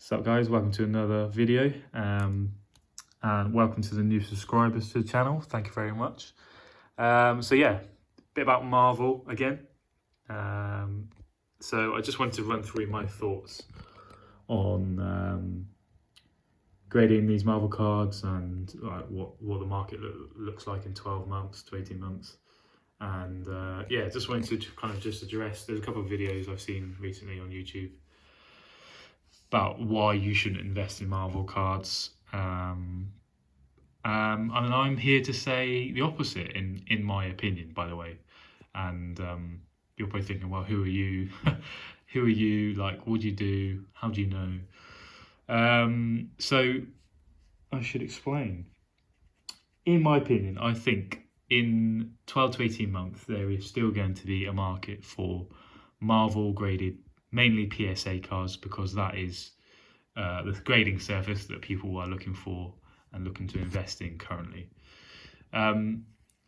What's up guys, welcome to another video and welcome to the new subscribers to the channel. Thank you very much. So yeah, a bit about Marvel again. So I just wanted to run through my thoughts on grading these Marvel cards and what the market looks like in 12 months to 18 months. And yeah, just wanted to kind of just address, there's a couple of videos I've seen recently on YouTube about why you shouldn't invest in Marvel cards. And I'm here to say the opposite, in my opinion, by the way. And you're probably thinking, well, who are you? Who are you? Like, what do you do? How do you know? So I should explain. In my opinion, I think in 12 to 18 months, there is still going to be a market for Marvel graded, mainly PSA cards, because that is the grading surface that people are looking for and looking to invest in currently.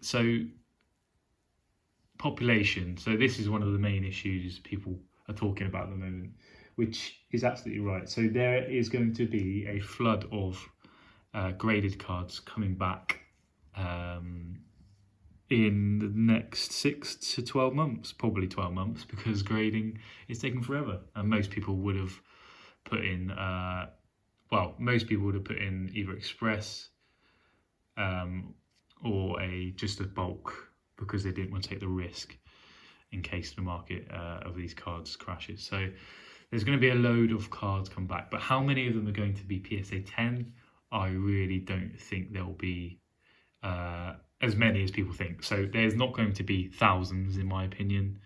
So population. So this is one of the main issues people are talking about at the moment, which is absolutely right. So there is going to be a flood of graded cards coming back in the next 6 to 12 months, probably 12 months, because grading is taking forever. And most people would have put in, most people would have put in either Express or just a bulk, because they didn't want to take the risk in case the market of these cards crashes. So there's going to be a load of cards come back, but how many of them are going to be PSA 10? I really don't think there'll be as many as people think. So there's not going to be thousands, in my opinion.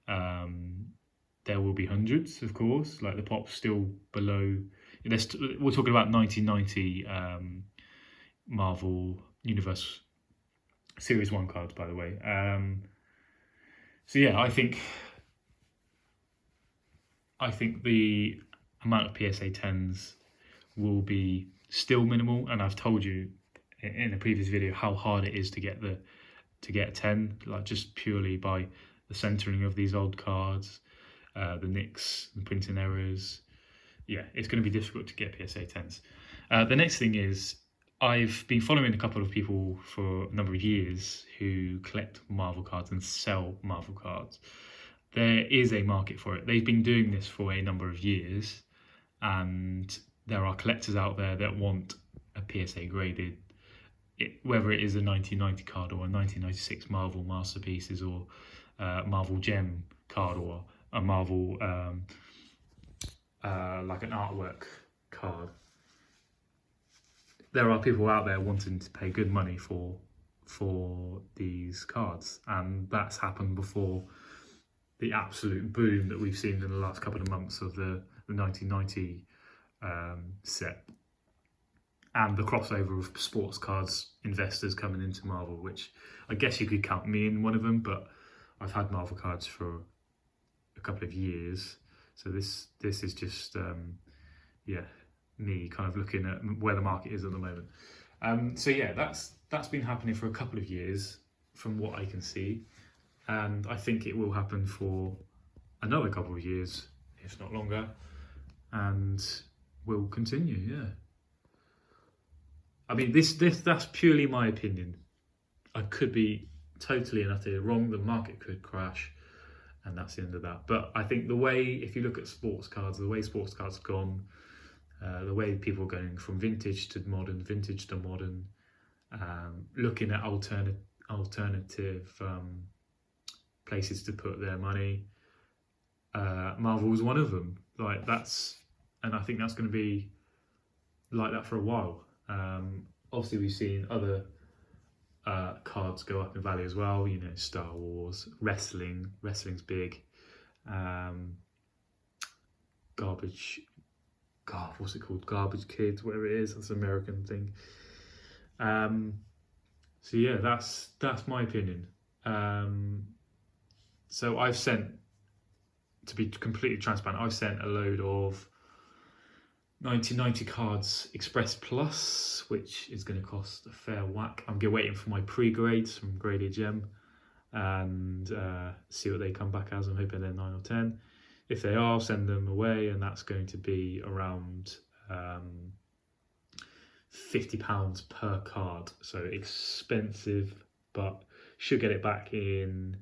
There will be hundreds, of course. Like the pop's still below. We're talking about 1990 Marvel Universe Series 1 cards, by the way. So yeah, I think the amount of PSA 10s will be still minimal, and I've told you in a previous video how hard it is to get a 10, like just purely by the centering of these old cards, the nicks and printing errors. Yeah, it's going to be difficult to get PSA 10s. The next thing is, I've been following a couple of people for a number of years who collect Marvel cards and sell Marvel cards. There is a market for it. They've been doing this for a number of years, and there are collectors out there that want a PSA graded, whether it is a 1990 card or a 1996 Marvel Masterpieces or Marvel Gem card or a Marvel like an artwork card. There are people out there wanting to pay good money for these cards, and that's happened before the absolute boom that we've seen in the last couple of months of the 1990 set, and the crossover of sports cards investors coming into Marvel, which I guess you could count me in one of them, but I've had Marvel cards for a couple of years, so this is just me kind of looking at where the market is at the moment. So yeah, that's been happening for a couple of years from what I can see, and I think it will happen for another couple of years, if not longer, and will continue. Yeah, I mean, that's purely my opinion. I could be totally and utterly wrong. The market could crash, and that's the end of that. But I think the way, if you look at sports cards, the way sports cards have gone, the way people are going from vintage to modern, looking at alternative places to put their money, Marvel was one of them. And I think that's going to be like that for a while. Obviously, we've seen other cards go up in value as well. You know, Star Wars, wrestling's big. What's it called? Garbage Kids, whatever it is. That's an American thing. So yeah, that's my opinion. So I've sent, to be completely transparent, I've sent a load of 1990 cards Express Plus, which is going to cost a fair whack. I'm waiting for my pre-grades from Graded Gem and see what they come back as. I'm hoping they're 9 or 10. if they are, send them away, and that's going to be around £50 per card. So expensive, but should get it back in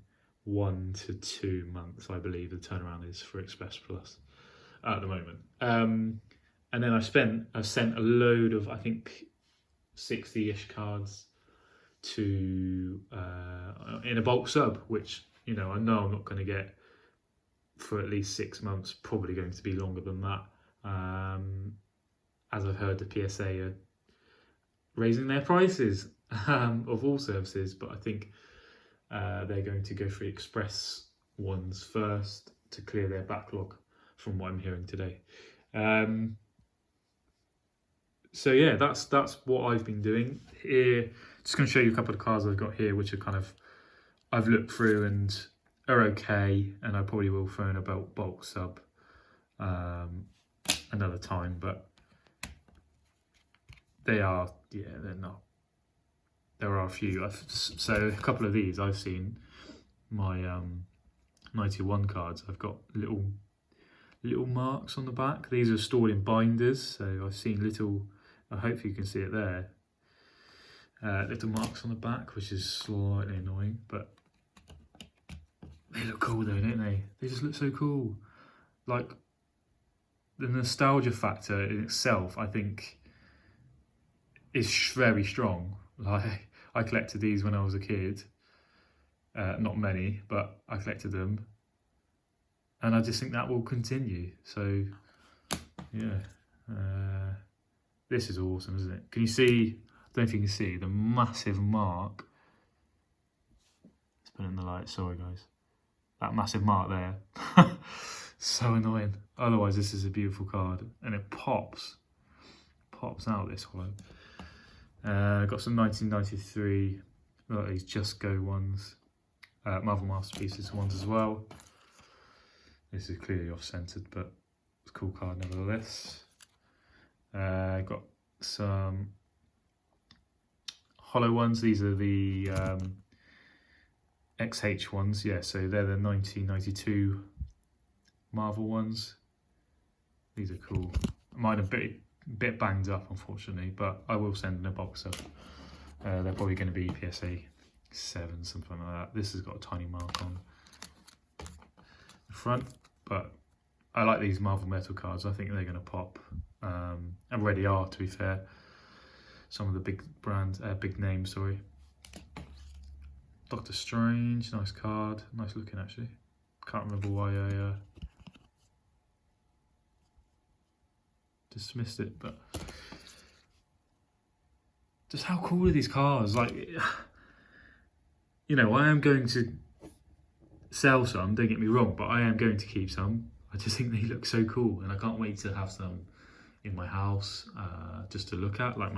1 to 2 months, I believe the turnaround is for Express Plus at the moment. And then I've sent a load of, I think, 60-ish cards to in a bulk sub, which I know I'm not going to get for at least 6 months, probably going to be longer than that. As I've heard, the PSA are raising their prices of all services, but I think they're going to go for the express ones first to clear their backlog, from what I'm hearing today. So yeah, that's what I've been doing here. Just going to show you a couple of cards I've got here, which are kind of, I've looked through and are okay, and I probably will throw in a bulk sub another time, but they're not. There are a few. So a couple of these I've seen, my 91 cards, I've got little marks on the back. These are stored in binders, so I've seen little, I hope you can see it there, little marks on the back, which is slightly annoying, but they look cool though, don't they? They just look so cool. Like, the nostalgia factor in itself, I think, is very strong. Like, I collected these when I was a kid. Not many, but I collected them. And I just think that will continue. So, yeah. This is awesome, isn't it? Can you see, I don't know if you can see, the massive mark. Let's put it in the light, sorry guys. That massive mark there. So annoying. Otherwise, this is a beautiful card. And it pops out this hollow. Got some 1993, got these Just Go ones. Marvel Masterpieces ones as well. This is clearly off-centered, but it's a cool card nevertheless. Got some hollow ones. These are the XH ones, yeah, so they're the 1992 Marvel ones. These are cool. Mine are a bit banged up, unfortunately, but I will send in a box up. They're probably going to be PSA 7, something like that. This has got a tiny mark on the front, but I like these Marvel Metal cards. I think they're going to pop, and already are, to be fair. Some of the big brands, big names, sorry. Doctor Strange, nice card, nice looking actually. Can't remember why I dismissed it, but just how cool are these cards? Like, I am going to sell some, don't get me wrong, but I am going to keep some. I just think they look so cool, and I can't wait to have some in my house just to look at. Like,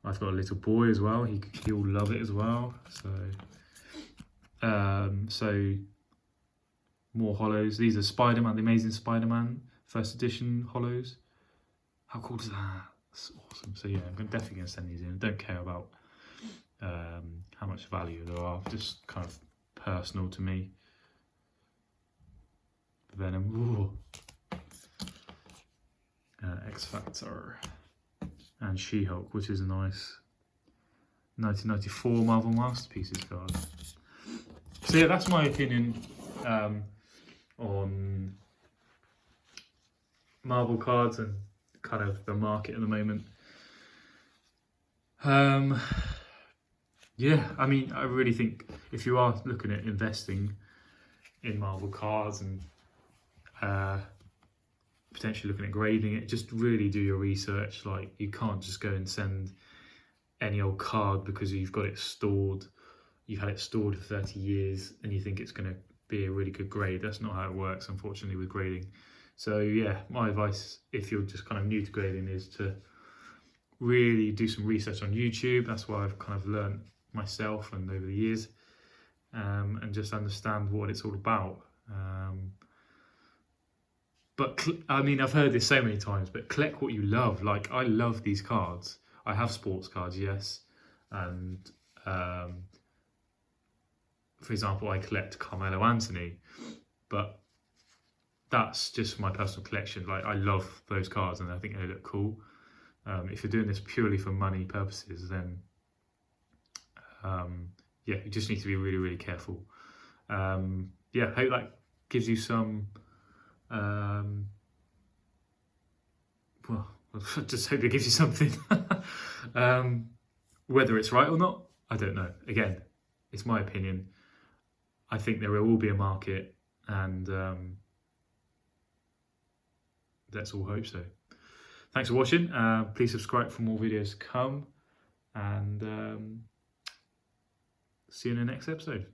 I've got a little boy as well, he'll love it as well. So more hollows. These are Spider-Man, the Amazing Spider-Man first edition hollows. How cool is that? That's awesome. So yeah, I'm definitely going to send these in. I don't care about how much value there are, just kind of personal to me. Venom, X-Factor, and She-Hulk, which is a nice 1994 Marvel Masterpieces card. So yeah, that's my opinion on Marvel cards and kind of the market at the moment. Yeah, I mean, I really think if you are looking at investing in Marvel cards and potentially looking at grading it, just really do your research. Like, you can't just go and send any old card because you've got it stored. You've had it stored for 30 years and you think it's going to be a really good grade. That's not how it works, unfortunately, with grading. So yeah, my advice, if you're just kind of new to grading, is to really do some research on YouTube. That's what I've kind of learned myself and over the years, and just understand what it's all about. But I mean, I've heard this so many times, but collect what you love. Like, I love these cards. I have sports cards, yes, and for example, I collect Carmelo Anthony, but that's just my personal collection. Like, I love those cards and I think they look cool. If you're doing this purely for money purposes, then yeah, you just need to be really, really careful. Yeah, hope that gives you some. Well, I just hope it gives you something. Whether it's right or not, I don't know. Again, it's my opinion. I think there will be a market, and let's all hope so. Thanks for watching. Please subscribe for more videos to come, and see you in the next episode.